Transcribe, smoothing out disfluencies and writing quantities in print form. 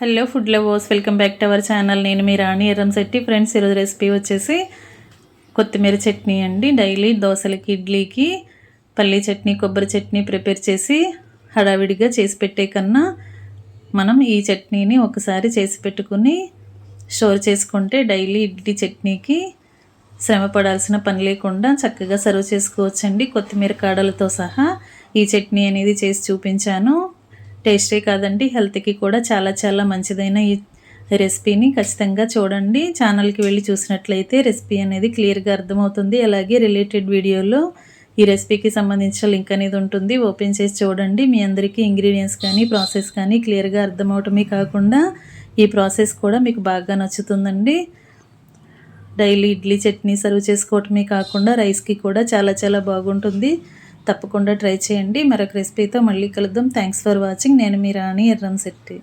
Hello food lovers, welcome back to our channel. నేను మీ రాణి Erramsetti. Friends, ఈరోజు recipe వచ్చేసి కొత్తిమీర చట్నీ అండి. డైలీ దోశలకి, ఇడ్లీకి పల్లీ చట్నీ, కొబ్బరి చట్నీ ప్రిపేర్ చేసి హడావిడిగా చేసి పెట్టే కన్నా మనం ఈ చట్నీని ఒకసారి చేసి పెట్టుకుని స్టోర్ చేసుకుంటే డైలీ ఇడ్లీ చట్నీకి శ్రమ పడాల్సిన పని లేకుండా చక్కగా సర్వ్ చేసుకోవచ్చండి. కొత్తిమీర కాడలతో సహా ఈ చట్నీ అనేది చేసి చూపించాను. టేస్టే కాదండి, హెల్త్కి కూడా చాలా చాలా మంచిదైన ఈ రెసిపీని ఖచ్చితంగా చూడండి. ఛానల్కి వెళ్ళి చూసినట్లయితే రెసిపీ అనేది క్లియర్గా అర్థమవుతుంది. అలాగే రిలేటెడ్ వీడియోలో ఈ రెసిపీకి సంబంధించిన లింక్ అనేది ఉంటుంది, ఓపెన్ చేసి చూడండి. మీ అందరికీ ఇంగ్రీడియంట్స్ కానీ ప్రాసెస్ కానీ క్లియర్గా అర్థమవటమే కాకుండా ఈ ప్రాసెస్ కూడా మీకు బాగా నచ్చుతుందండి. డైలీ ఇడ్లీ చట్నీ సర్వ్ చేసుకోవటమే కాకుండా రైస్కి కూడా చాలా చాలా బాగుంటుంది. తప్పకుండా ట్రై చేయండి. మరొక రెసిపీతో మళ్ళీ కలుద్దాం. Thanks for watching. నేను మీ రాణి ఎర్రంశెట్టి.